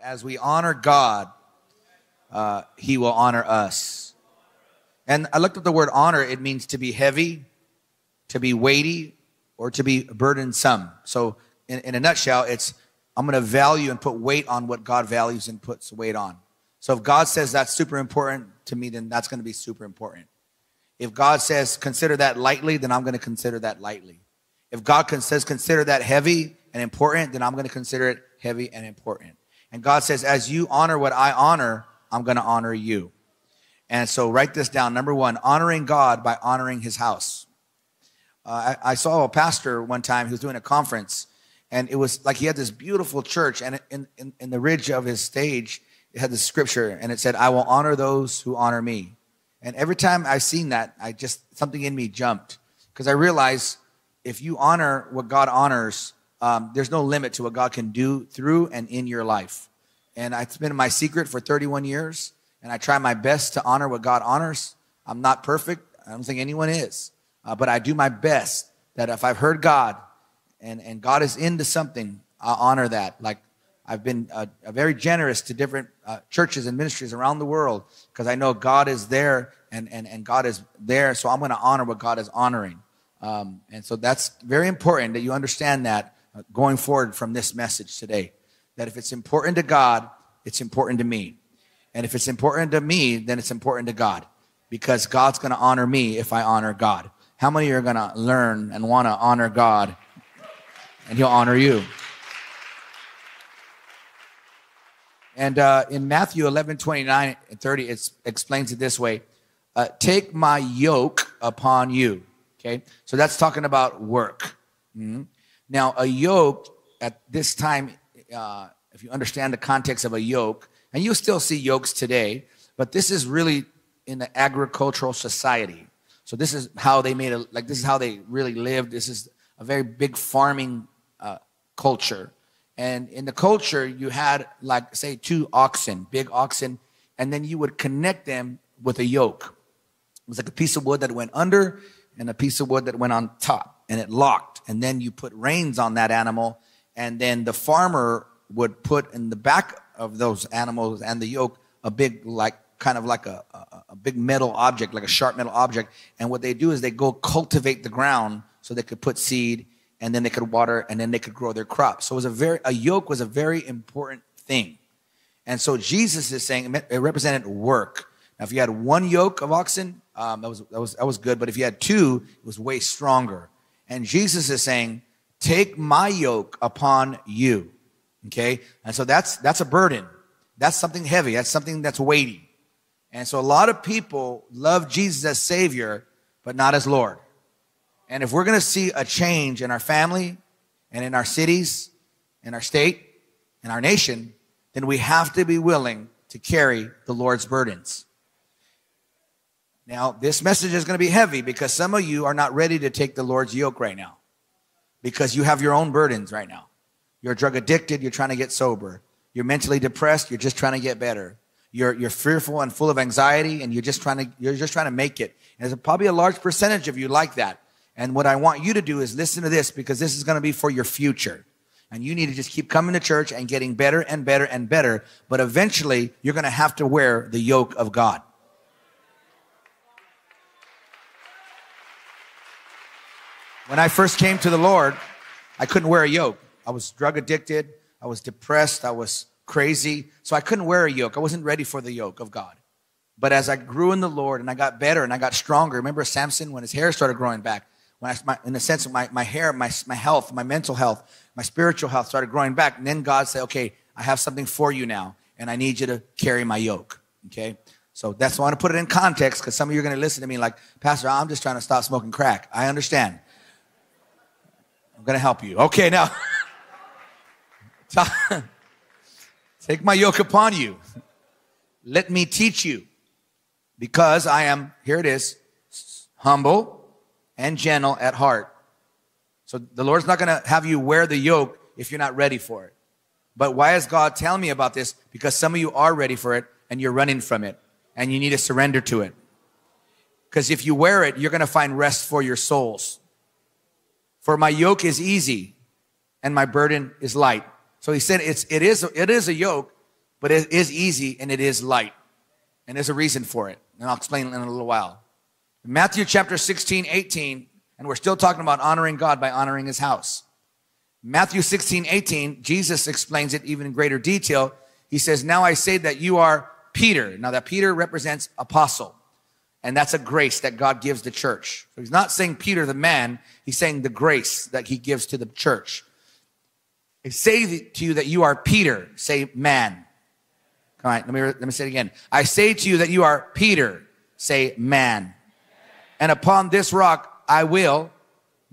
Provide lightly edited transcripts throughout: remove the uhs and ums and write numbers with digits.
as we honor God, he will honor us. And I looked up the word honor. It means to be heavy, to be weighty, or to be burdensome. So in a nutshell, it's I'm going to value and put weight on what God values and puts weight on. So if God says that's super important to me, then that's going to be super important. If God says consider that lightly, then I'm going to consider that lightly. If God says consider that heavy and important, then I'm going to consider it heavy and important. And God says, as you honor what I honor, I'm going to honor you. And so write this down. Number one, honoring God by honoring his house. I saw a pastor one time who was doing a conference, and it was like he had this beautiful church, and in the ridge of his stage, it had this scripture, and it said, I will honor those who honor me. And every time I seen that, something in me jumped, because I realized if you honor what God honors, there's no limit to what God can do through and in your life. And it's been my secret for 31 years, and I try my best to honor what God honors. I'm not perfect. I don't think anyone is. But I do my best that if I've heard God and God is into something, I'll honor that. Like I've been very generous to different churches and ministries around the world because I know God is there and God is there. So I'm going to honor what God is honoring. And so that's very important that you understand that going forward from this message today, that if it's important to God, it's important to me. And if it's important to me, then it's important to God because God's going to honor me if I honor God. How many are going to learn and want to honor God and he'll honor you? And in Matthew 11:29 and 30, it explains it this way. Take my yoke upon you. Okay, so that's talking about work. Mm-hmm. Now, a yoke at this time, if you understand the context of a yoke, and you'll still see yokes today, but this is really in the agricultural society. So this is how they made this is how they really lived. This is a very big farming culture. And in the culture, you had say 2 oxen, big oxen, and then you would connect them with a yoke. It was like a piece of wood that went under and a piece of wood that went on top, and it locked. And then you put reins on that animal, and then the farmer would put in the back of those animals and the yoke a big, kind of like a big metal object, like a sharp metal object. And what they do is they go cultivate the ground so they could put seed, and then they could water, and then they could grow their crops. So it was a yoke was a very important thing. And so Jesus is saying it represented work. Now, if you had 1 yoke of oxen, that was good. But if you had 2, it was way stronger. And Jesus is saying, take my yoke upon you. Okay? And so that's a burden. That's something heavy. That's something that's weighty. And so a lot of people love Jesus as Savior, but not as Lord. And if we're going to see a change in our family and in our cities, in our state, in our nation, then we have to be willing to carry the Lord's burdens. Now, this message is going to be heavy because some of you are not ready to take the Lord's yoke right now because you have your own burdens right now. You're drug addicted. You're trying to get sober. You're mentally depressed. You're just trying to get better. You're fearful and full of anxiety, and you're just trying to make it. And there's probably a large percentage of you like that. And what I want you to do is listen to this because this is going to be for your future. And you need to just keep coming to church and getting better and better and better. But eventually, you're going to have to wear the yoke of God. When I first came to the Lord, I couldn't wear a yoke. I was drug addicted. I was depressed. I was crazy. So I couldn't wear a yoke. I wasn't ready for the yoke of God. But as I grew in the Lord and I got better and I got stronger, remember Samson when his hair started growing back? In the sense of my hair, my health, my mental health, my spiritual health started growing back. And then God said, okay, I have something for you now. And I need you to carry my yoke. Okay? So that's why I want to put it in context because some of you are going to listen to me like, Pastor, I'm just trying to stop smoking crack. I understand. I'm going to help you. Okay, now. Take my yoke upon you. Let me teach you. Because I am, here it is, humble and gentle at heart. So the Lord's not going to have you wear the yoke if you're not ready for it. But why is God telling me about this? Because some of you are ready for it and you're running from it. And you need to surrender to it. Because if you wear it, you're going to find rest for your souls. For my yoke is easy and my burden is light. So he said it is a yoke, but it is easy and it is light. And there's a reason for it. And I'll explain it in a little while. Matthew chapter 16, 18, and we're still talking about honoring God by honoring his house. Matthew 16, 18, Jesus explains it even in greater detail. He says, now I say that you are Peter. Now that Peter represents apostle. And that's a grace that God gives the church. So he's not saying Peter the man. He's saying the grace that he gives to the church. I say to you that you are Peter. Say man. All right, let me say it again. I say to you that you are Peter. Say man. And upon this rock I will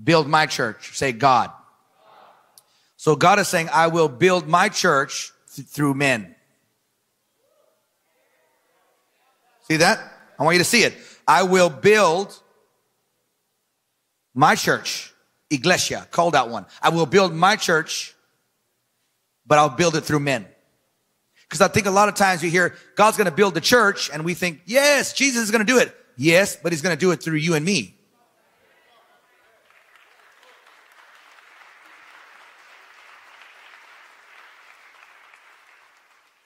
build my church. Say God. So God is saying, I will build my church through men. See that? I want you to see it. I will build my church. Iglesia, called out one. I will build my church, but I'll build it through men. Because I think a lot of times we hear God's going to build the church and we think, yes, Jesus is going to do it. Yes, but he's going to do it through you and me.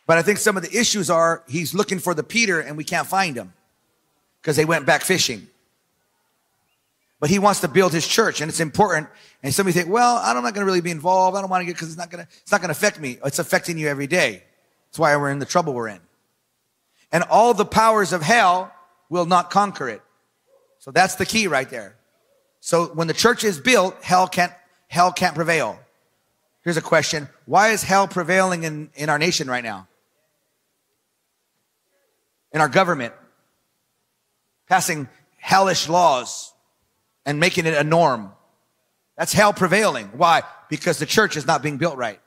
But I think some of the issues are he's looking for the Peter and we can't find him because they went back fishing. But he wants to build his church and it's important. And some of you think, well, I'm not going to really be involved. I don't want to get because it's not going to affect me. It's affecting you every day. That's why we're in the trouble we're in. And all the powers of hell will not conquer it. So that's the key right there. So when the church is built, hell can't prevail. Here's a question. Why is hell prevailing in our nation right now? In our government, passing hellish laws and making it a norm. That's hell prevailing. Why? Because the church is not being built right.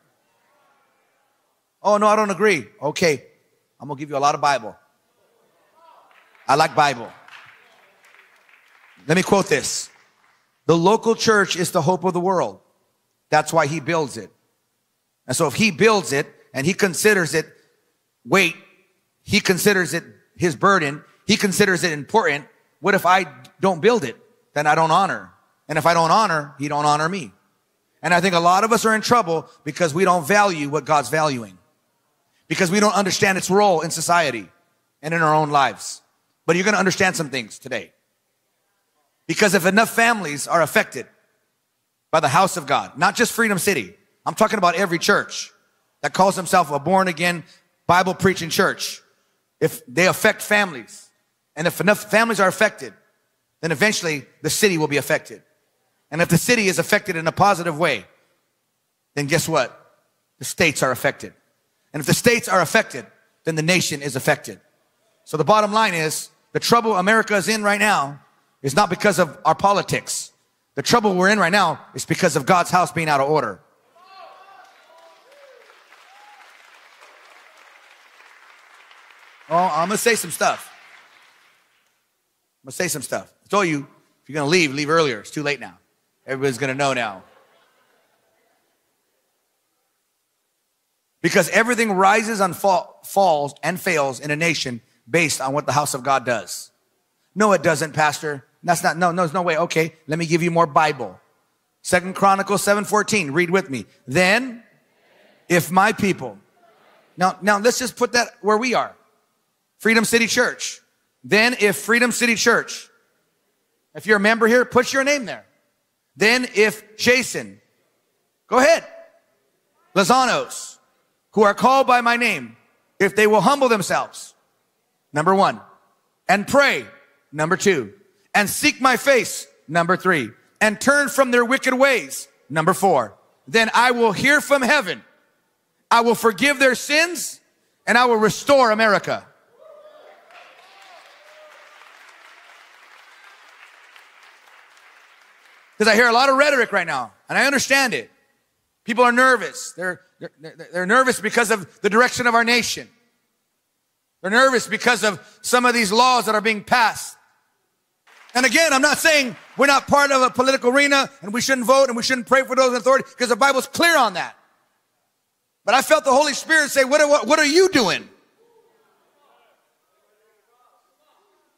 Oh, no, I don't agree. Okay, I'm going to give you a lot of Bible. I like Bible. Let me quote this. The local church is the hope of the world. That's why he builds it. And so if he builds it and he considers it weight, he considers it his burden, he considers it important, what if I don't build it? Then I don't honor. And if I don't honor, he don't honor me. And I think a lot of us are in trouble because we don't value what God's valuing. Because we don't understand its role in society and in our own lives. But you're going to understand some things today. Because if enough families are affected by the house of God, not just Freedom City, I'm talking about every church that calls himself a born-again, Bible-preaching church. If they affect families, and if enough families are affected, then eventually the city will be affected. And if the city is affected in a positive way, then guess what? The states are affected. And if the states are affected, then the nation is affected. So the bottom line is, the trouble America is in right now is not because of our politics. The trouble we're in right now is because of God's house being out of order. Oh, I'm going to say some stuff. I told you, if you're going to leave earlier. It's too late now. Everybody's going to know now. Because everything rises and falls and fails in a nation based on what the house of God does. No, it doesn't, Pastor. That's not, no, there's no way. Okay, let me give you more Bible. 2 Chronicles 7:14, read with me. Then, if my people. Now let's just put that where we are. Freedom City Church. Then if Freedom City Church, if you're a member here, put your name there. Then if Jason, go ahead. Lozanos, who are called by my name, if they will humble themselves, number 1, and pray, number 2, and seek my face, number 3, and turn from their wicked ways, number 4, then I will hear from heaven. I will forgive their sins and I will restore America. Because I hear a lot of rhetoric right now, and I understand it. People are nervous. They're nervous because of the direction of our nation. They're nervous because of some of these laws that are being passed. And again, I'm not saying we're not part of a political arena and we shouldn't vote and we shouldn't pray for those in authority, because the Bible's clear on that. But I felt the Holy Spirit say, what are you doing?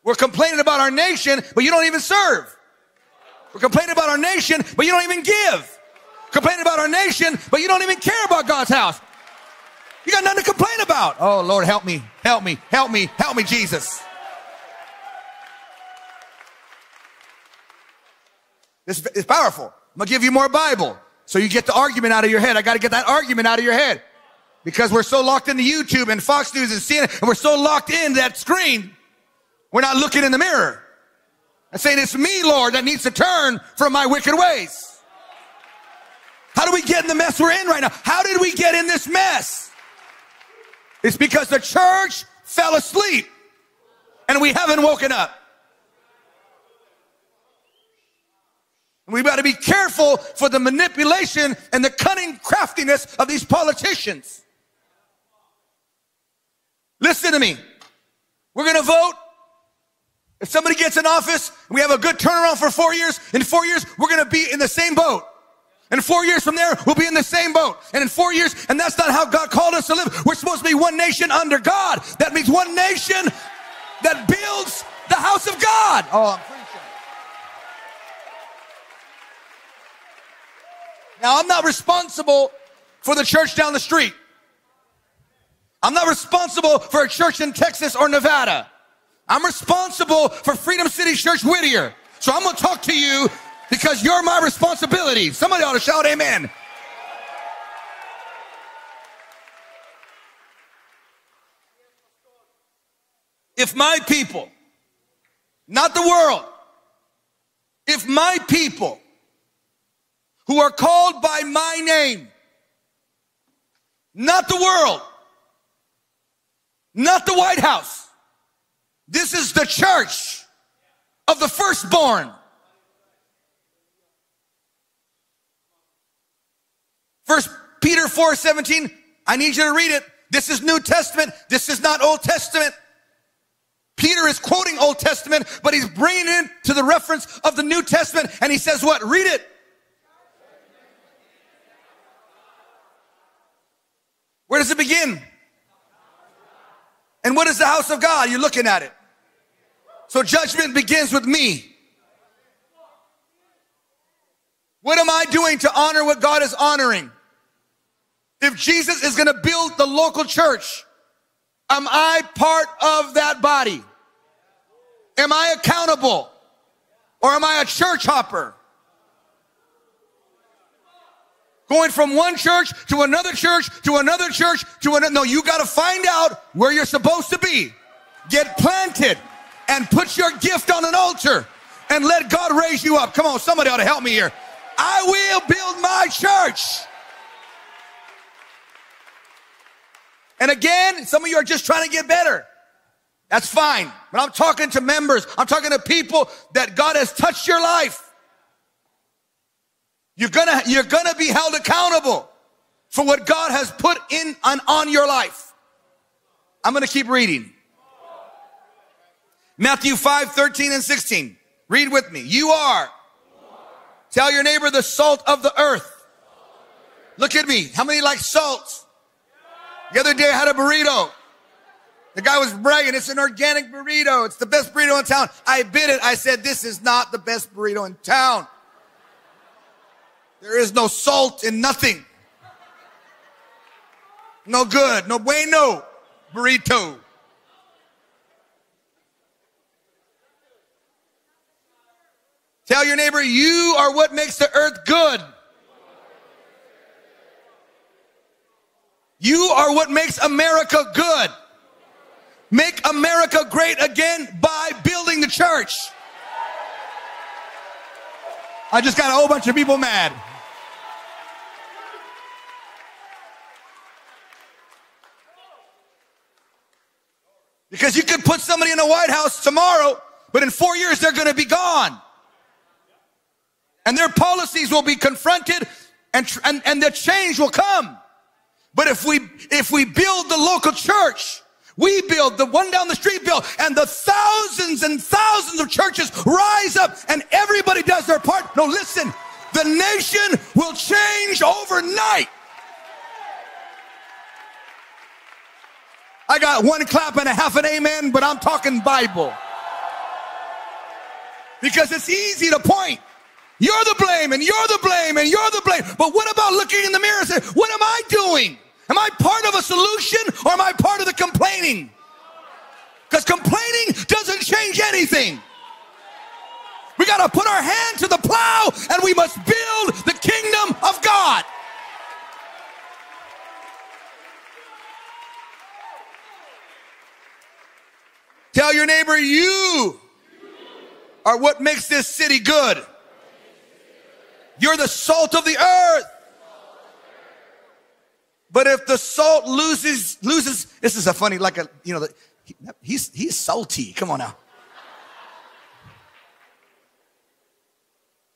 We're complaining about our nation, but you don't even serve. We're complaining about our nation, but you don't even give. Complaining about our nation, but you don't even care about God's house. You got nothing to complain about. Oh, Lord, help me, help me, help me, help me, Jesus. It's powerful. I'm going to give you more Bible so you get the argument out of your head. I got to get that argument out of your head because we're so locked into YouTube and Fox News and CNN, and we're so locked in that screen, we're not looking in the mirror. I'm saying it's me, Lord, that needs to turn from my wicked ways. How do we get in the mess we're in right now? How did we get in this mess? It's because the church fell asleep and we haven't woken up. We've got to be careful for the manipulation and the cunning craftiness of these politicians. Listen to me. We're going to vote. If somebody gets in office and we have a good turnaround for 4 years, in 4 years, we're going to be in the same boat. And 4 years from there, we'll be in the same boat. And in 4 years, and that's not how God called us to live. We're supposed to be one nation under God. That means one nation that builds the house of God. Oh, I'm preaching. Now, I'm not responsible for the church down the street. I'm not responsible for a church in Texas or Nevada. I'm responsible for Freedom City Church Whittier. So I'm going to talk to you because you're my responsibility. Somebody ought to shout amen. If my people, not the world, if my people who are called by my name, not the world, not the White House, this is the church of the firstborn. 1 Peter 4:17, I need you to read it. This is New Testament. This is not Old Testament. Peter is quoting Old Testament, but he's bringing it to the reference of the New Testament. And he says what? Read it. Where does it begin? And what is the house of God? You're looking at it. So judgment begins with me. What am I doing to honor what God is honoring? If Jesus is going to build the local church, am I part of that body? Am I accountable? Or am I a church hopper? Going from one church to another church to another church to another. No, you got to find out where you're supposed to be. Get planted and put your gift on an altar and let God raise you up. Come on, somebody ought to help me here. I will build my church. And again, some of you are just trying to get better. That's fine. But I'm talking to members. I'm talking to people that God has touched your life. You're gonna be held accountable for what God has put in on your life. I'm gonna keep reading. Matthew 5:13 and 16. Read with me. You are. Tell your neighbor the salt of the earth. Look at me. How many like salt? The other day I had a burrito. The guy was bragging, it's an organic burrito. It's the best burrito in town. I bit it. I said, this is not the best burrito in town. There is no salt in nothing. No good. No bueno burrito. Tell your neighbor, you are what makes the earth good. You are what makes America good. Make America great again by building the church. I just got a whole bunch of people mad. Because you could put somebody in the White House tomorrow, but in 4 years they're going to be gone. And their policies will be confronted and the change will come. But if we build the local church, we build the one down the street build, and the thousands and thousands of churches rise up and everybody does their part. No, listen, the nation will change overnight. I got one clap and a half an amen, but I'm talking Bible. Because it's easy to point. You're the blame, and you're the blame, and you're the blame. But what about looking in the mirror and saying, what am I doing? Am I part of a solution or am I part of the complaining? Because complaining doesn't change anything. We got to put our hand to the plow and we must build the kingdom of God. Tell your neighbor, you are what makes this city good. You're the salt of the earth. But if the salt loses, this is a funny, like a, you know, he's salty. Come on now.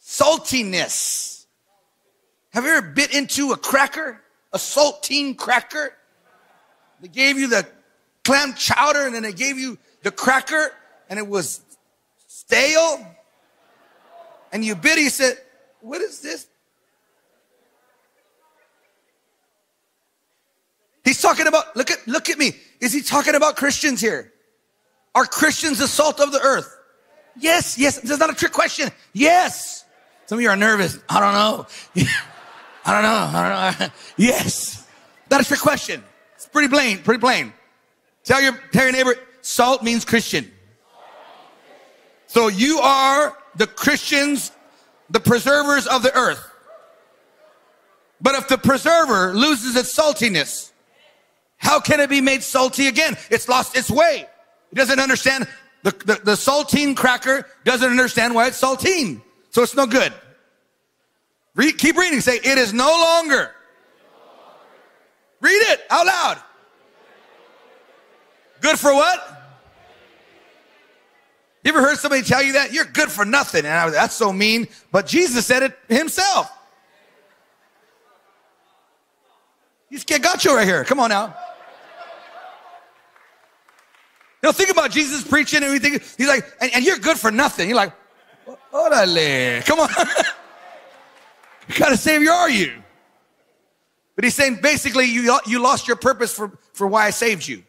Saltiness. Have you ever bit into a cracker? A saltine cracker? They gave you the clam chowder and then they gave you the cracker and it was stale. And you bit it, you said, what is this? He's talking about, look at me. Is he talking about Christians here? Are Christians the salt of the earth? Yes, yes. This is not a trick question. Yes. Some of you are nervous. I don't know. I don't know. Yes. Not a trick question. It's pretty plain. Tell your neighbor, salt means Christian. So you are the Christians, the preservers of the earth. But if the preserver loses its saltiness, how can it be made salty again? It's lost its way. It doesn't understand. The saltine cracker doesn't understand why it's saltine. So it's no good. Keep reading. Say, it is no longer. Read it out loud. Good for what? You ever heard somebody tell you that? You're good for nothing. And that's so mean. But Jesus said it himself. He's got you right here. Come on now. You know, think about Jesus preaching and everything. He's like, and you're good for nothing. You're like, orale. Come on. What kind of savior are you? But he's saying basically you lost your purpose for why I saved you.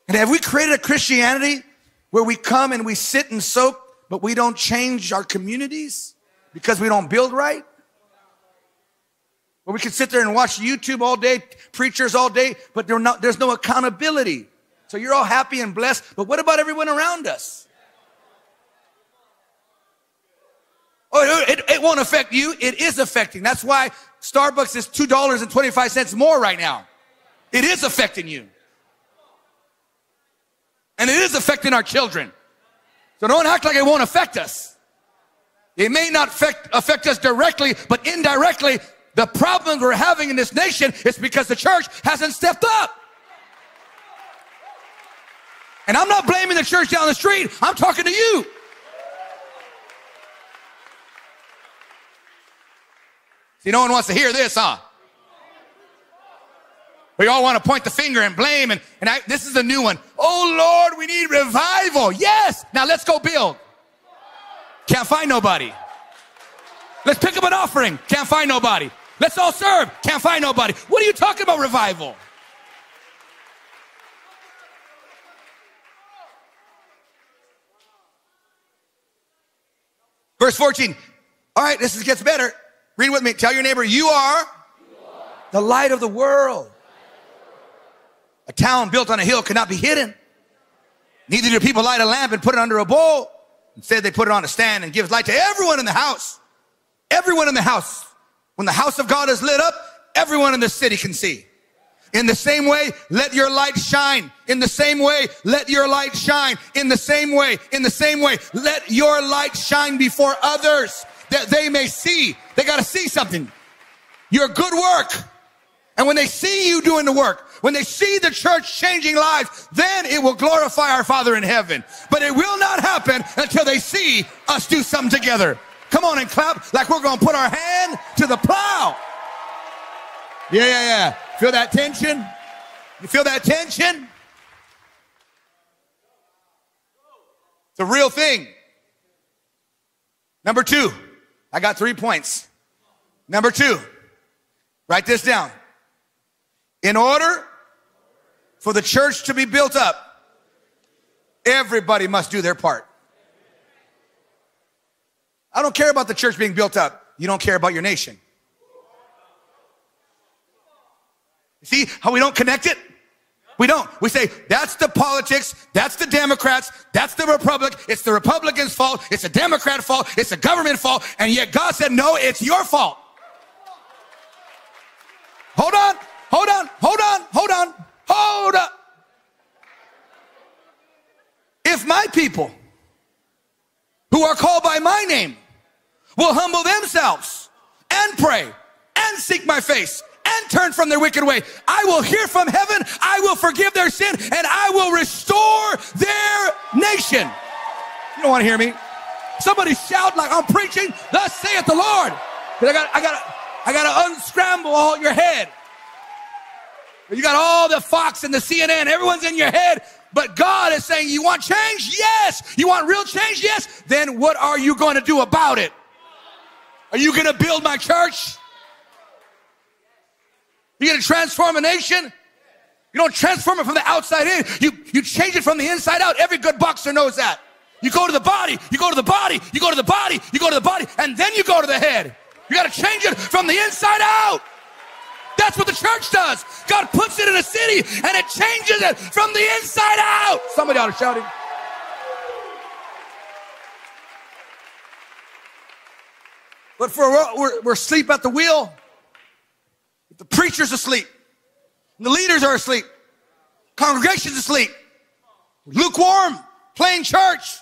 And have we created a Christianity where we come and we sit and soak, but we don't change our communities because we don't build right? Where we can sit there and watch YouTube all day, preachers all day, but there's no accountability. So you're all happy and blessed, but what about everyone around us? Oh, it won't affect you. It is affecting. That's why Starbucks is $2.25 more right now. It is affecting you. And it is affecting our children. So don't act like it won't affect us. It may not affect us directly, but indirectly, the problems we're having in this nation is because the church hasn't stepped up. And I'm not blaming the church down the street. I'm talking to you. See, no one wants to hear this, huh? We all want to point the finger and blame. And this is a new one. Oh, Lord, we need revival. Yes. Now let's go build. Can't find nobody. Let's pick up an offering. Can't find nobody. Let's all serve. Can't find nobody. What are you talking about, revival? Verse 14. All right, this gets better. Read with me. Tell your neighbor, you are the light of the world. A town built on a hill cannot be hidden. Neither do people light a lamp and put it under a bowl. Instead, they put it on a stand and gives light to everyone in the house. Everyone in the house. When the house of God is lit up, everyone in the city can see. In the same way, let your light shine. In the same way, let your light shine. In the same way, let your light shine before others that they may see. They got to see something. Your good work. And when they see you doing the work, when they see the church changing lives, then it will glorify our Father in heaven. But it will not happen until they see us do something together. Come on and clap like we're going to put our hand to the plow. Yeah. Feel that tension? You feel that tension? It's a real thing. Number 2. I got 3 points. Number 2. Write this down. In order for the church to be built up, everybody must do their part. I don't care about the church being built up. You don't care about your nation. See how we don't connect it? We don't. We say, that's the politics, that's the Democrats, that's the Republic, it's the Republicans' fault, it's the Democrat fault, it's the government fault, and yet God said, no, it's your fault. Hold on, hold on, hold on, hold on, hold up. If my people who are called by my name will humble themselves and pray and seek my face and turn from their wicked way, I will hear from heaven, I will forgive their sin, and I will restore their nation. You don't want to hear me? Somebody shout like I'm preaching, thus saith the Lord. I gotta unscramble all your head. You got all the Fox and the CNN, everyone's in your head, but God is saying, you want change? Yes. You want real change? Yes. Then what are you going to do about it? Are you going to build my church? You're going to transform a nation? You don't transform it from the outside in. You change it from the inside out. Every good boxer knows that. You go to the body, you go to the body, you go to the body, you go to the body, and then you go to the head. You got to change it from the inside out. That's what the church does. God puts it in a city and it changes it from the inside out. Somebody ought to shout it. But we're asleep at the wheel. The preacher's asleep. The leaders are asleep. Congregation's asleep. Lukewarm, playing church,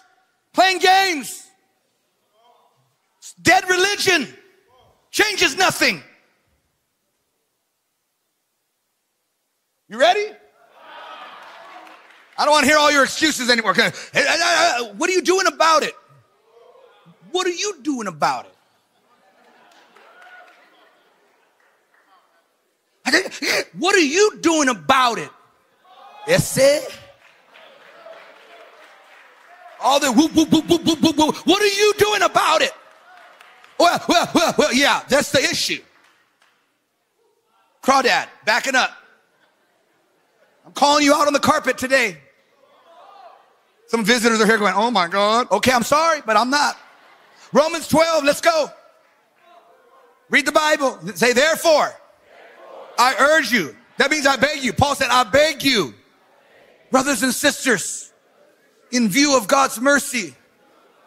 playing games. Dead religion changes nothing. You ready? I don't want to hear all your excuses anymore. What are you doing about it? What are you doing about it? What are you doing about it? Ese? All the whoop, whoop, whoop, whoop, whoop, whoop, whoop. What are you doing about it? Well, yeah, that's the issue. Crawdad, backing up. I'm calling you out on the carpet today. Some visitors are here going, oh my God. Okay, I'm sorry, but I'm not. Romans 12, let's go. Read the Bible. Say, therefore, I urge you. That means I beg you. Paul said, I beg you, brothers and sisters, in view of God's mercy,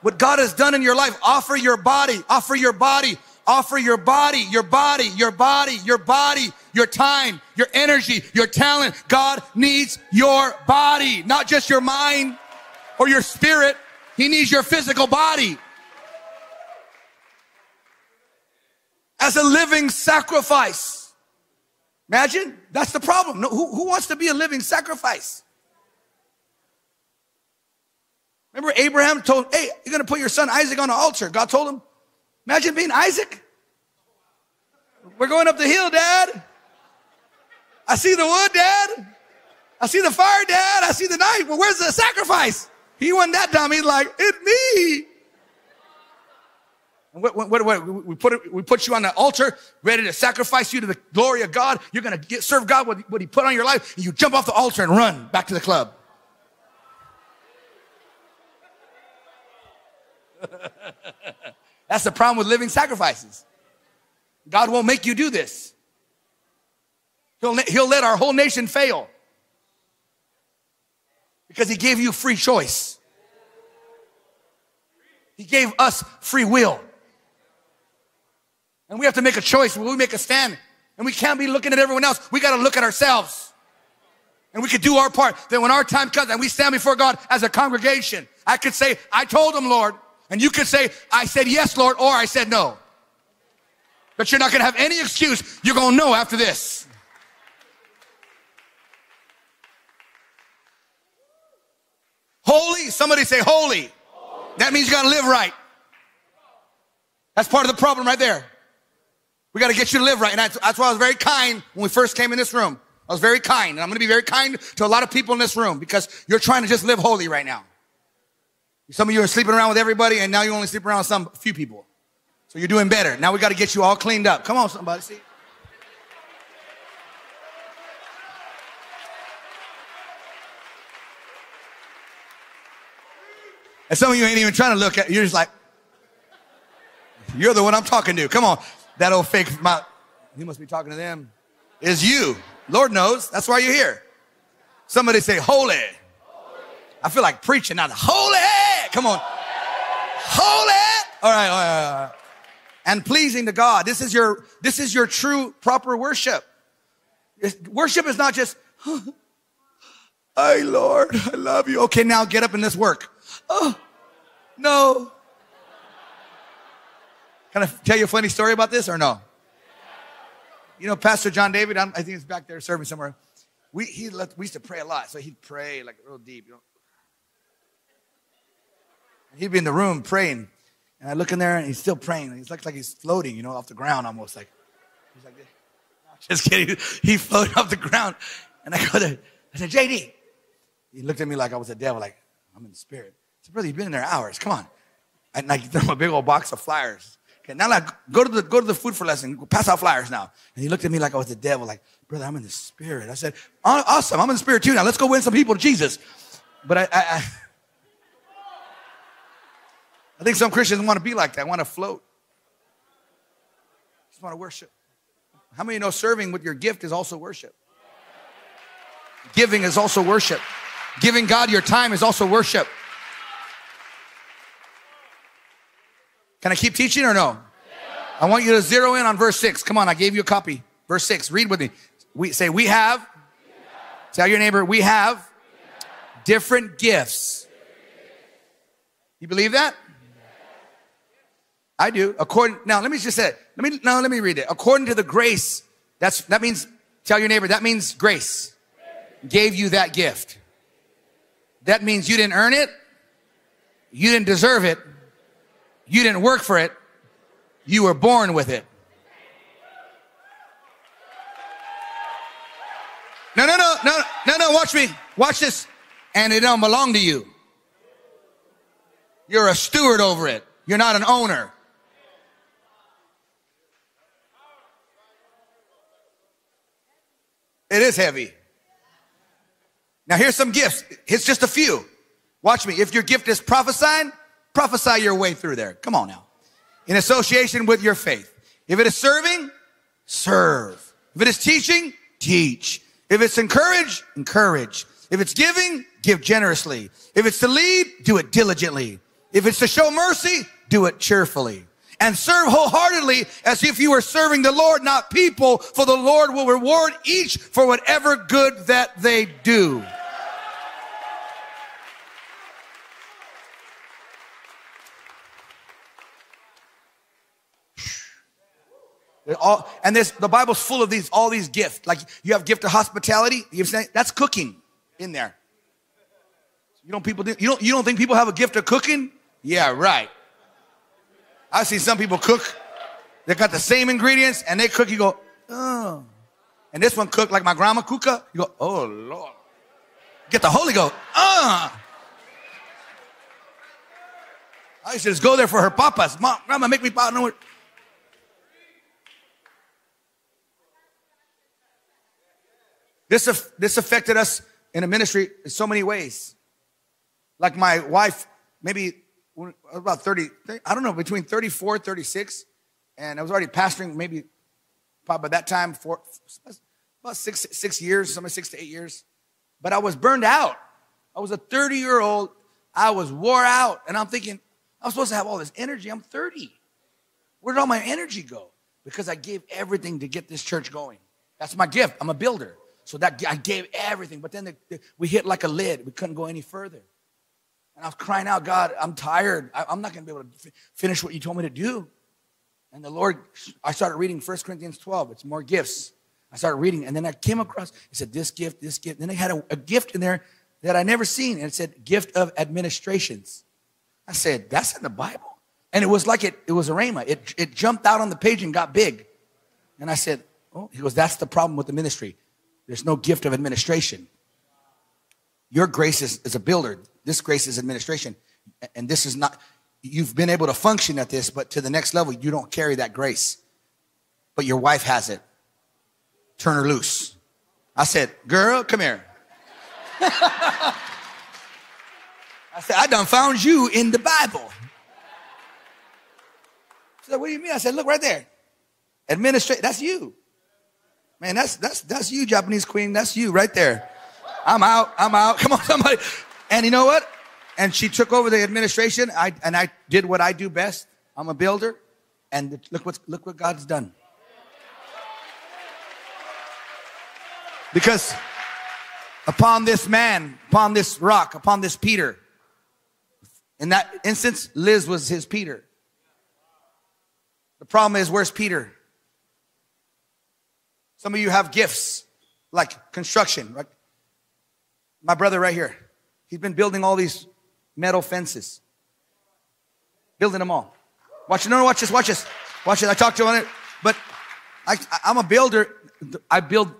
what God has done in your life, offer your body, offer your body, offer your body, your body, your body, your body, your time, your energy, your talent. God needs your body, not just your mind or your spirit. He needs your physical body. As a living sacrifice. Imagine, that's the problem. No, who wants to be a living sacrifice? Remember Abraham told, hey, you're going to put your son Isaac on the altar. God told him, imagine being Isaac. We're going up the hill, Dad. I see the wood, Dad. I see the fire, Dad. I see the knife. Well, where's the sacrifice? He wasn't that dumb. He's like, it's me. And we put you on the altar, ready to sacrifice you to the glory of God. You're going to serve God what he put on your life. And you jump off the altar and run back to the club. That's the problem with living sacrifices. God won't make you do this. He'll let our whole nation fail because he gave you free choice. He gave us free will. And we have to make a choice when we make a stand. And we can't be looking at everyone else. We got to look at ourselves. And we could do our part. Then when our time comes and we stand before God as a congregation, I could say, I told him, Lord. And you could say, I said yes, Lord, or I said no. But you're not going to have any excuse. You're going to know after this. Holy, somebody say holy. That means you got to live right. That's part of the problem right there. We got to get you to live right. And that's why I was very kind when we first came in this room. I was very kind. And I'm going to be very kind to a lot of people in this room because you're trying to just live holy right now. Some of you are sleeping around with everybody, and now you only sleep around with few people. So you're doing better. Now we got to get you all cleaned up. Come on, somebody. See? And some of you ain't even trying to look at. You're just like, you're the one I'm talking to. Come on. That old fake mouth. He must be talking to them. Is you. Lord knows. That's why you're here. Somebody say, holy. I feel like preaching now. Holy. Come on. Holy. All right, all right, all right. And pleasing to God. This is your true, proper worship. Worship is not just, hey, Lord, I love you. Okay, now get up and let's work. Oh, no. Can I tell you a funny story about this or no? You know, Pastor John David, I think he's back there serving somewhere. We used to pray a lot, so he'd pray like real deep. You know? He'd be in the room praying, and I look in there, and he's still praying. He looks like he's floating, you know, off the ground almost. Like he's like this. Just kidding. He floated off the ground, and I said, JD. He looked at me like I was a devil, like I'm in the spirit. I said, brother, you've been in there hours. Come on. And I threw him a big old box of flyers. Okay, now like go to the food for lesson. Pass out flyers now. And he looked at me like I was the devil, like, brother, I'm in the spirit. I said, awesome, I'm in the spirit too. Now let's go win some people to Jesus. But I think some Christians want to be like that, want to float. Just want to worship. How many know serving with your gift is also worship? Giving is also worship. Giving God your time is also worship. Can I keep teaching or no? I want you to zero in on verse 6. Come on, I gave you a copy. Verse 6, read with me. We have. Tell your neighbor, we have different gifts. You believe that? I do. Now let me just say it. Let me read it. According to the grace, that means, tell your neighbor, that means grace gave you that gift. That means you didn't earn it. You didn't deserve it. You didn't work for it. You were born with it. No, watch me. Watch this. And it don't belong to you. You're a steward over it. You're not an owner. It is heavy. Now here's some gifts. It's just a few. Watch me. If your gift is prophesying, prophesy your way through there. Come on now. In association with your faith. If it is serving, serve. If it is teaching, teach. If it's encourage. If it's giving, give generously. If it's to lead, do it diligently. If it's to show mercy, do it cheerfully. And serve wholeheartedly as if you were serving the Lord, not people, for the Lord will reward each for whatever good that they do. The Bible's full of all these gifts. Like you have gift of hospitality. That's cooking in there. You don't think people have a gift of cooking? Yeah, right. I see some people cook. They got the same ingredients and they cook. You go, oh. And this one cooked like my grandma cooka. You go, oh Lord. Get the Holy Ghost. I used to just go there for her papas. Mom, grandma, make me papa. No. This affected us in a ministry in so many ways. Like my wife, maybe about 30, I don't know, between 34, 36. And I was already pastoring maybe probably by that time for about 6 years, somewhere 6 to 8 years. But I was burned out. I was a 30-year-old. I was wore out. And I'm thinking, I'm supposed to have all this energy. I'm 30. Where did all my energy go? Because I gave everything to get this church going. That's my gift. I'm a builder. So that I gave everything. But then we hit like a lid. We couldn't go any further. And I was crying out, God, I'm tired. I'm not going to be able to finish what you told me to do. And the Lord, I started reading 1 Corinthians 12. It's more gifts. I started reading, and then I came across, it said this gift, this gift. Then they had a gift in there that I never seen, and it said gift of administrations. I said, that's in the Bible. And it was like it was a rhema. It jumped out on the page and got big. And I said, oh, he goes, that's the problem with the ministry. There's no gift of administration. Your grace is a builder. This grace is administration. And this is not, you've been able to function at this, but to the next level, you don't carry that grace. But your wife has it. Turn her loose. I said, girl, come here. I said, I done found you in the Bible. She said, what do you mean? I said, look right there. Administrate, that's you. Man, that's you, Japanese queen. That's you right there. I'm out. Come on, somebody. And you know what? And she took over the administration. I did what I do best. I'm a builder. And look what God's done. Because upon this man, upon this rock, upon this Peter, in that instance, Liz was his Peter. The problem is, where's Peter? Some of you have gifts like construction, right? My brother right here, he's been building all these metal fences. Building them all. Watch this. Watch it. I talked to him on it. But I'm a builder. I build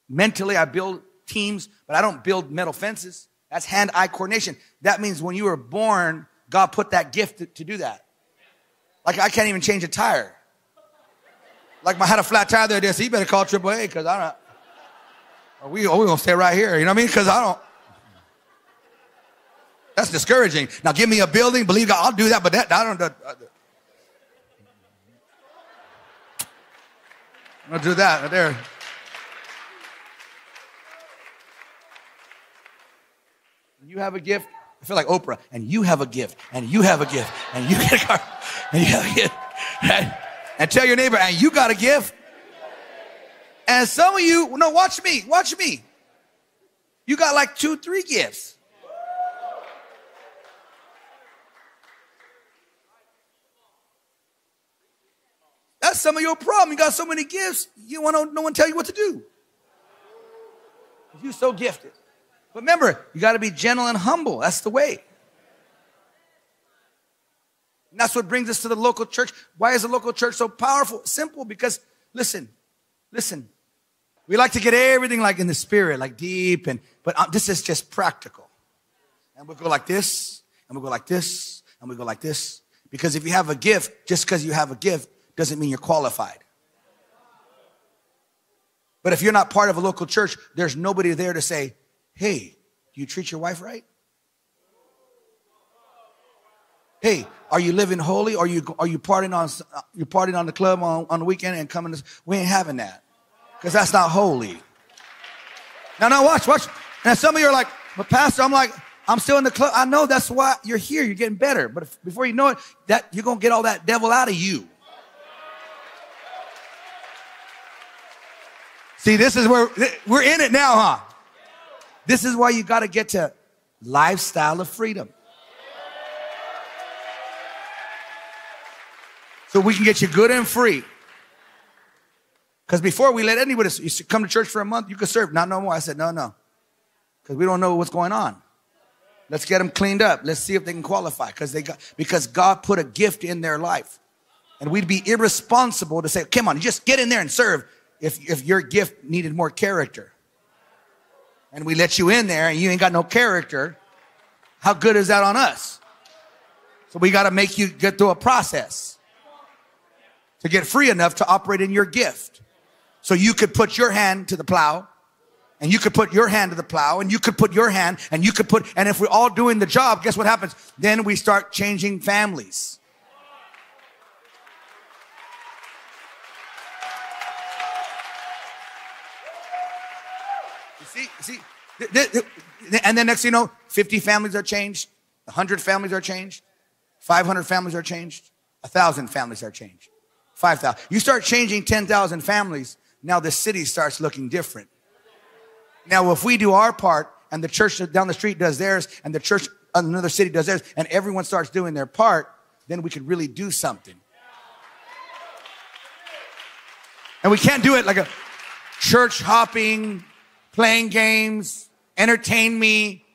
mentally. I build teams. But I don't build metal fences. That's hand-eye coordination. That means when you were born, God put that gift to do that. Like I can't even change a tire. Like I had a flat tire the other day. So you better call AAA because I don't. Or we gonna stay right here. You know what I mean? Because I don't. That's discouraging. Now give me a building. Believe God, I'll do that. But I don't. I'm gonna do that right there. You have a gift. I feel like Oprah. And you have a gift. And you have a gift. And you get a car. And you have a gift. Right? And tell your neighbor, and you got a gift. And some of you, no, watch me. You got like 2, 3 gifts. That's some of your problem. You got so many gifts, you want no one tell you what to do. You're so gifted. But remember, you got to be gentle and humble. That's the way. And that's what brings us to the local church. Why is the local church so powerful? Simple, because listen. We like to get everything like in the spirit, like deep, but this is just practical. And we'll go like this, and we'll go like this, and we'll go like this. Because if you have a gift, just because you have a gift doesn't mean you're qualified. But if you're not part of a local church, there's nobody there to say, hey, do you treat your wife right? Hey, are you living holy? Or are you partying on the club on the weekend and coming to, we ain't having that. Because that's not holy. Now, watch. And some of you are like, but pastor, I'm still in the club. I know that's why you're here. You're getting better. But before you know it, that you're going to get all that devil out of you. See, this is where we're in it now, huh? This is why you got to get to lifestyle of freedom. So we can get you good and free. Because before we let anybody, you should come to church for a month, you could serve. Not no more. I said, no. Because we don't know what's going on. Let's get them cleaned up. Let's see if they can qualify. Because God put a gift in their life. And we'd be irresponsible to say, come on, just get in there and serve if your gift needed more character. And we let you in there and you ain't got no character. How good is that on us? So we got to make you get through a process to get free enough to operate in your gift. So you could put your hand to the plow, and you could put your hand to the plow, and you could put your hand, and you could put, and if we're all doing the job, guess what happens? Then we start changing families. You see, and then next thing you know, 50 families are changed, 100 families are changed, 500 families are changed, 1,000 families are changed, 5,000. You start changing 10,000 families, now the city starts looking different. Now, if we do our part and the church down the street does theirs and the church in another city does theirs and everyone starts doing their part, then we could really do something. And we can't do it like a church hopping, playing games, entertain me.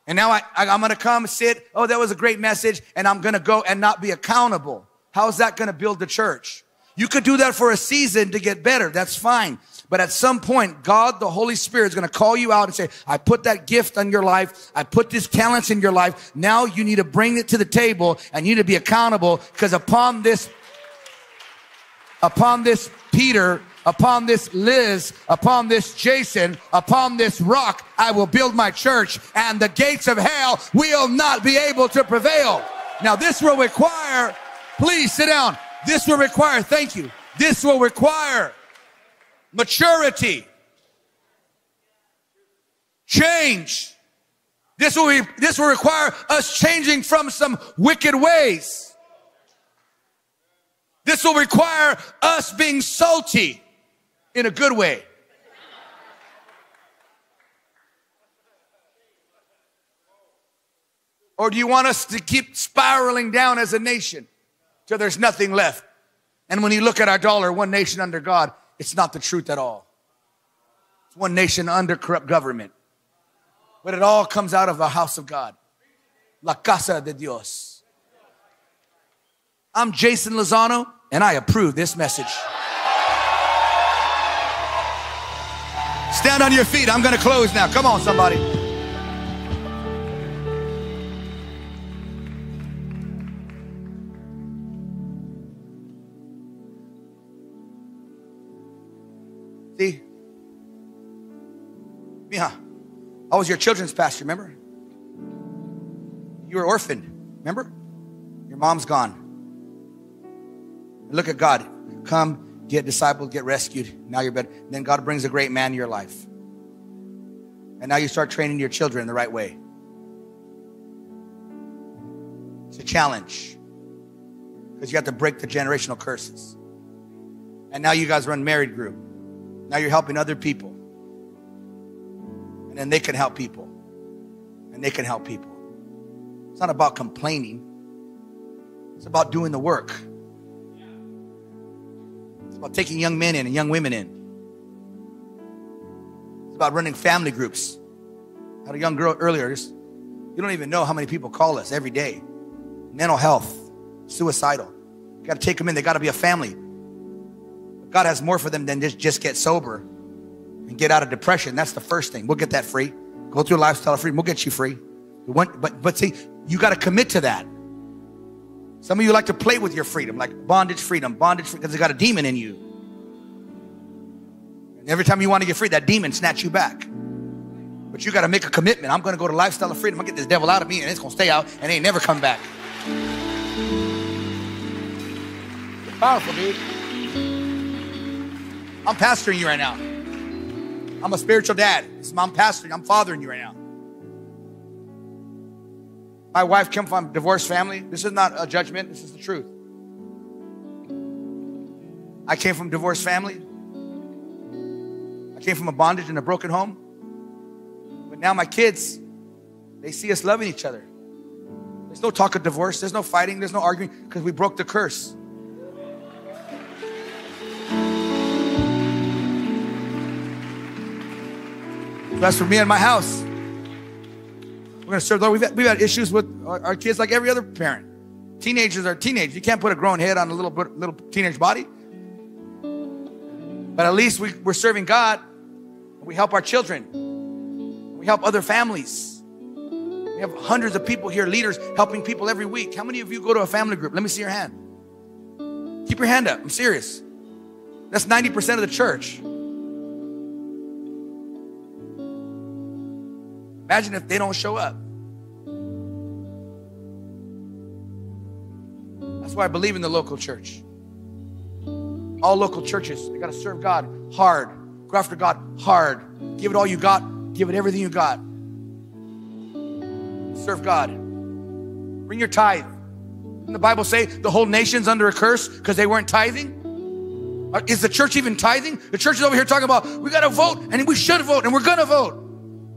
And now I'm going to come sit. Oh, that was a great message. And I'm going to go and not be accountable. How is that going to build the church? You could do that for a season to get better. That's fine. But at some point, God, the Holy Spirit, is going to call you out and say, I put that gift on your life. I put this talents in your life. Now you need to bring it to the table and you need to be accountable, because upon this Peter, upon this Liz, upon this Jason, upon this rock, I will build my church, and the gates of hell will not be able to prevail. Now this will require, please sit down. This will require, thank you. This will require maturity, change. This will require us changing from some wicked ways. This will require us being salty in a good way. Or do you want us to keep spiraling down as a nation till there's nothing left? And when you look at our dollar, one nation under God, it's not the truth at all. It's one nation under corrupt government. But it all comes out of the house of God. La casa de Dios. I'm Jason Lozano, and I approve this message. Stand on your feet. I'm going to close now. Come on, somebody. See? Yeah. I was your children's pastor, remember? You were orphaned, remember? Your mom's gone. Look at God. Come, get discipled, get rescued. Now you're better. Then God brings a great man in your life. And now you start training your children the right way. It's a challenge. Because you have to break the generational curses. And now you guys run married group. Now you're helping other people. And then they can help people. And they can help people. It's not about complaining. It's about doing the work. It's about taking young men in and young women in. It's about running family groups. I had a young girl earlier. You don't even know how many people call us every day. Mental health, suicidal. You got to take them in. They got to be a family. God has more for them than just get sober and get out of depression. That's the first thing. We'll get that free. Go through a lifestyle of freedom. We'll get you free. But see, you got to commit to that. Some of you like to play with your freedom, like bondage freedom, because you got a demon in you. And every time you want to get free, that demon snatch you back. But you got to make a commitment. I'm going to go to lifestyle of freedom. I'm going to get this devil out of me, and it's going to stay out, and it ain't never come back. It's powerful, dude. I'm pastoring you right now. I'm a spiritual dad. I'm pastoring. I'm fathering you right now. My wife came from a divorced family. This is not a judgment. This is the truth. I came from a divorced family. I came from a bondage and a broken home. But now my kids, they see us loving each other. There's no talk of divorce. There's no fighting. There's no arguing because we broke the curse. That's for me and my house. We're going to serve the Lord. We've had issues with our kids like every other parent. Teenagers are teenagers. You can't put a grown head on a little teenage body. But at least we're serving God. We help our children. We help other families. We have hundreds of people here, leaders, helping people every week. How many of you go to a family group? Let me see your hand. Keep your hand up. I'm serious. That's 90% of the church. Imagine if they don't show up. That's why I believe in the local church. All local churches, they got to serve God hard. Go after God hard. Give it all you got. Give it everything you got. Serve God. Bring your tithe. Didn't the Bible say the whole nation's under a curse because they weren't tithing? Is the church even tithing? The church is over here talking about we got to vote and we should vote and we're going to vote.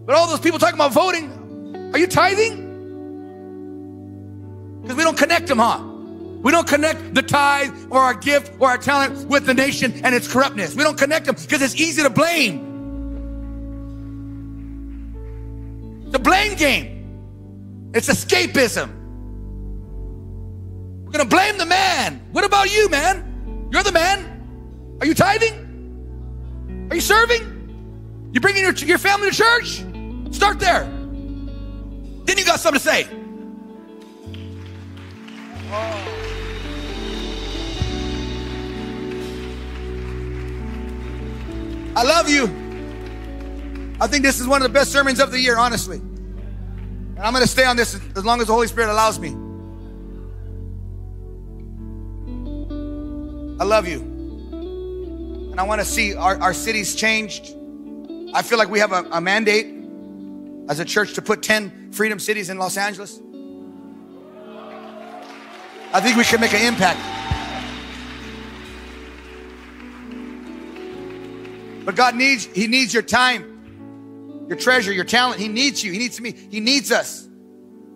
But all those people talking about voting, are you tithing? Because we don't connect them, huh? We don't connect the tithe or our gift or our talent with the nation and its corruptness. We don't connect them because it's easy to blame. It's a blame game. It's escapism. We're going to blame the man. What about you, man? You're the man. Are you tithing? Are you serving? You bringing your family to church? Start there. Then you got something to say. Oh. I love you. I think this is one of the best sermons of the year, honestly. And I'm going to stay on this as long as the Holy Spirit allows me. I love you. And And I want to see our cities changed. I feel like we have a mandate as a church to put 10 freedom cities in Los Angeles. I think we can make an impact. But God needs your time, your treasure, your talent. He needs you. He needs me. He needs us.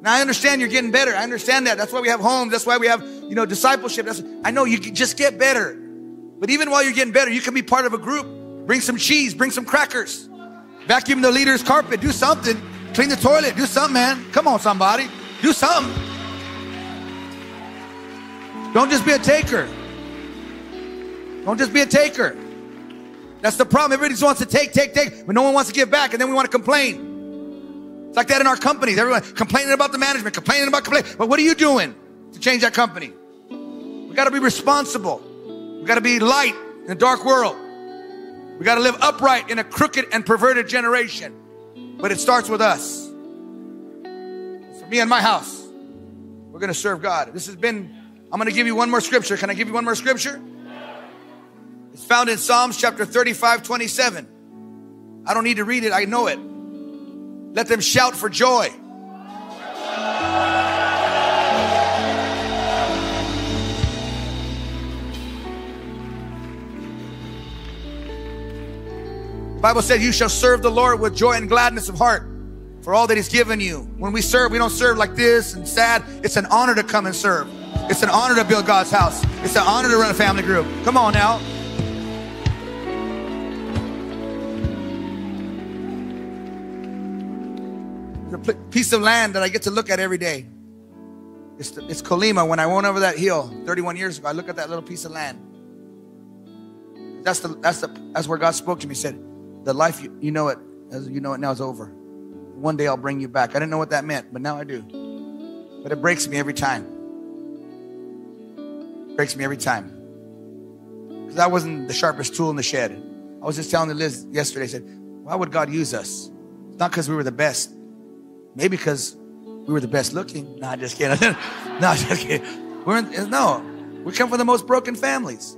Now I understand you're getting better. I understand that. That's why we have homes. That's why we have, discipleship. I know you can just get better. But even while you're getting better, you can be part of a group. Bring some cheese, bring some crackers. Vacuum the leader's carpet, do something. Clean the toilet, do something, man. Come on, somebody. Do something. Don't just be a taker. Don't just be a taker. That's the problem. Everybody just wants to take, but no one wants to give back, and then we want to complain. It's like that in our companies. Everyone complaining about the management, complaining. But what are you doing to change that company? We got to be responsible. We got to be light in a dark world. We got to live upright in a crooked and perverted generation. But it starts with us. For me and my house, we're going to serve God. I'm going to give you one more scripture. Can I give you one more scripture? It's found in Psalms chapter 35:27. I don't need to read it. I know it. Let them shout for joy. The Bible said you shall serve the Lord with joy and gladness of heart for all that he's given you. When we serve, we don't serve like this and sad. It's an honor to come and serve. It's an honor to build God's house. It's an honor to run a family group. Come on now. There's a piece of land that I get to look at every day. It's Colima. When I went over that hill 31 years ago, I look at that little piece of land. That's where God spoke to me. He said, the life you know it now is over. One day I'll bring you back. I didn't know what that meant, but now I do. But it breaks me every time. It breaks me every time. Because I wasn't the sharpest tool in the shed. I was just telling Liz yesterday, I said, why would God use us? It's not because we were the best. Maybe because we were the best looking. No, just kidding. No, just kidding. We come from the most broken families.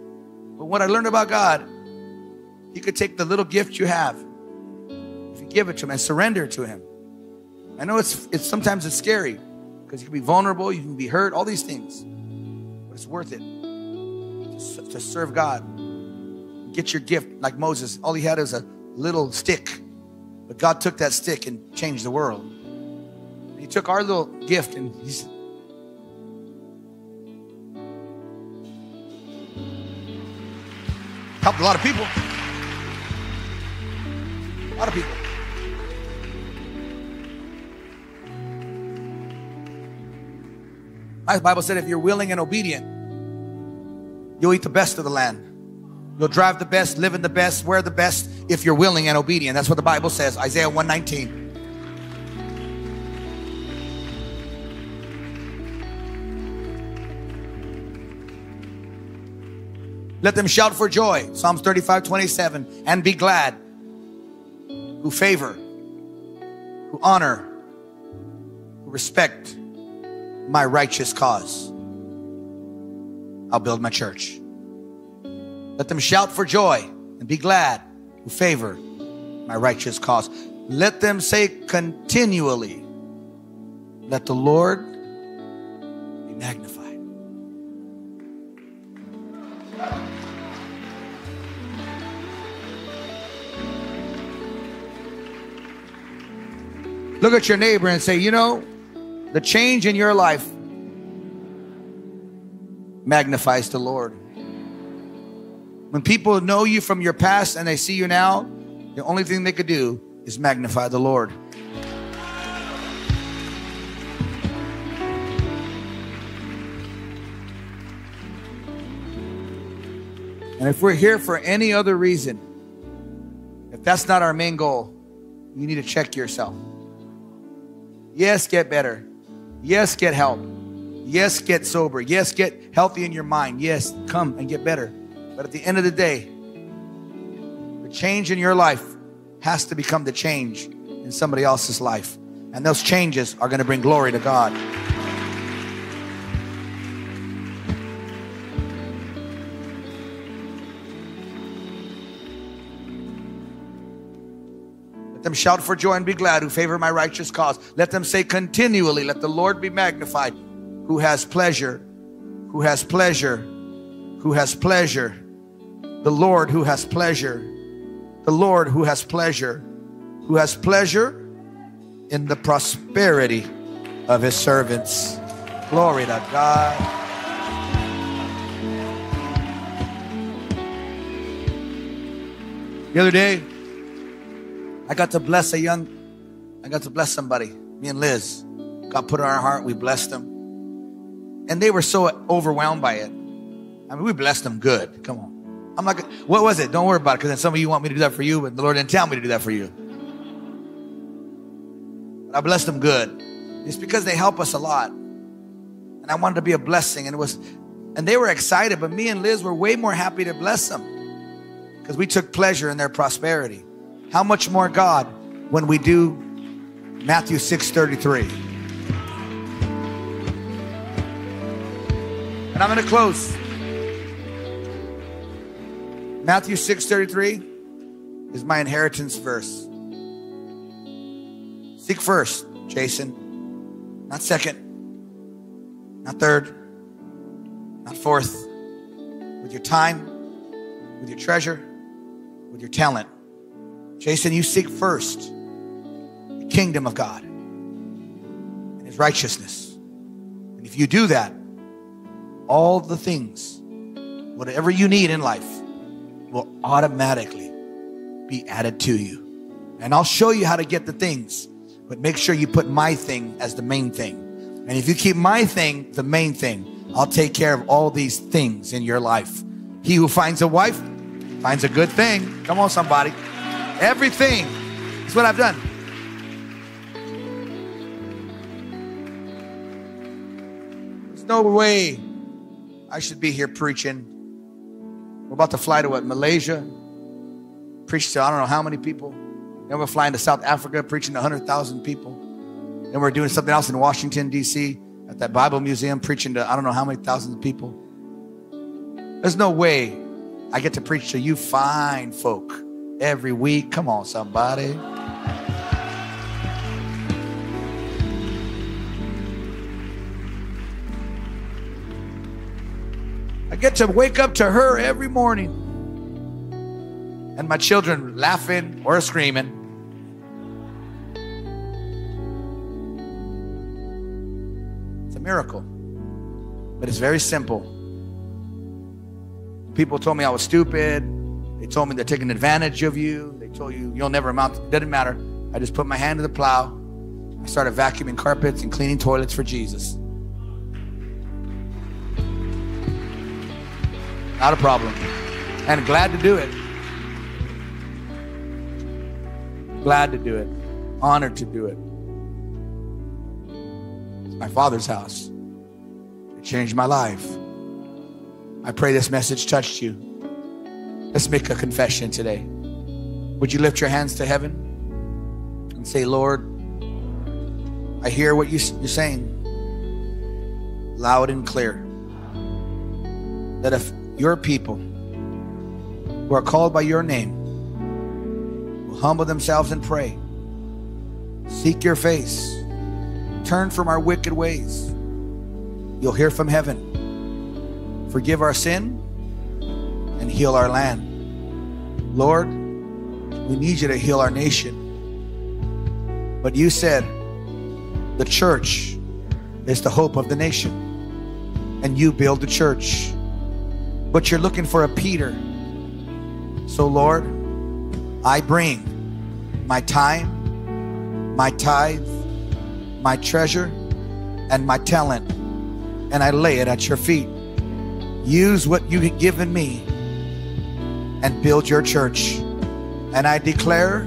But what I learned about God, he could take the little gift you have, if you give it to him and surrender it to him. I know it's sometimes it's scary because you can be vulnerable, you can be hurt, all these things. But it's worth it to serve God. Get your gift like Moses. All he had was a little stick. But God took that stick and changed the world. And he took our little gift and he's helped a lot of people. A lot of people. My Bible said if you're willing and obedient, you'll eat the best of the land. You'll drive the best, live in the best, wear the best if you're willing and obedient. That's what the Bible says, Isaiah 1:19. Let them shout for joy, Psalms 35:27, and be glad. Who favor, who honor, who respect my righteous cause. I'll build my church. Let them shout for joy and be glad who favor my righteous cause. Let them say continually, let the Lord be magnified. Look at your neighbor and say, the change in your life magnifies the Lord. When people know you from your past and they see you now, the only thing they could do is magnify the Lord. And if we're here for any other reason, if that's not our main goal, you need to check yourself. Yes, get better. Yes, get help. Yes, get sober. Yes, get healthy in your mind. Yes, come and get better. But at the end of the day, the change in your life has to become the change in somebody else's life. And those changes are going to bring glory to God. Let them shout for joy and be glad who favor my righteous cause. Let them say continually, let the Lord be magnified, who has pleasure, who has pleasure, who has pleasure. The Lord who has pleasure, the Lord who has pleasure in the prosperity of his servants. Glory to God. The other day, I got to bless somebody. Me and Liz. God put it on our heart. We blessed them. And they were so overwhelmed by it. I mean, we blessed them good. Come on. I'm not gonna, what was it? Don't worry about it, because then some of you want me to do that for you, but the Lord didn't tell me to do that for you. But I blessed them good. It's because they help us a lot. And I wanted to be a blessing. And they were excited, but me and Liz were way more happy to bless them because we took pleasure in their prosperity. How much more God when we do Matthew 6:33. And I'm going to close. Matthew 6:33 is my inheritance verse. Seek first, Jason. Not second. Not third. Not fourth. With your time, with your treasure, with your talent. Jason, you seek first the kingdom of God and his righteousness. And if you do that, all the things, whatever you need in life, will automatically be added to you. And I'll show you how to get the things, but make sure you put my thing as the main thing. And if you keep my thing the main thing, I'll take care of all these things in your life. He who finds a wife finds a good thing. Come on, somebody. Everything is what I've done. There's no way I should be here preaching. We're about to fly to what? Malaysia. Preach to I don't know how many people. Then we're flying to South Africa, preaching to 100,000 people. Then we're doing something else in Washington, D.C. at that Bible museum, preaching to I don't know how many thousands of people. There's no way I get to preach to you fine folk every week. Come on, somebody. I get to wake up to her every morning. And my children laughing or screaming. It's a miracle. But it's very simple. People told me I was stupid. They told me they're taking advantage of you. They told you you'll never amount to, it doesn't matter. I just put my hand to the plow. I started vacuuming carpets and cleaning toilets for Jesus. Not a problem. And glad to do it. Glad to do it. Honored to do it. It's my Father's house. It changed my life. I pray this message touched you. Let's make a confession today. Would you lift your hands to heaven and say, Lord, I hear what you're saying loud and clear. That if your people who are called by your name will humble themselves and pray, seek your face, turn from our wicked ways, you'll hear from heaven. Forgive our sin and heal our land. Lord, we need you to heal our nation. But you said the church is the hope of the nation, and you build the church. But you're looking for a Peter. So Lord, I bring my time, my tithe, my treasure, and my talent, and I lay it at your feet. Use what you've given me and build your church. And I declare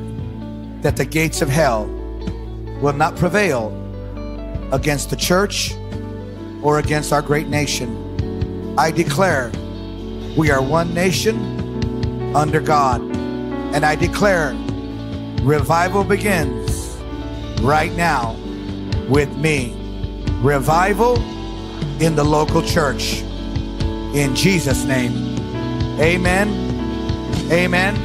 that the gates of hell will not prevail against the church or against our great nation. I declare we are one nation under God. And I declare revival begins right now with me. Revival in the local church. In Jesus' name, amen, amen.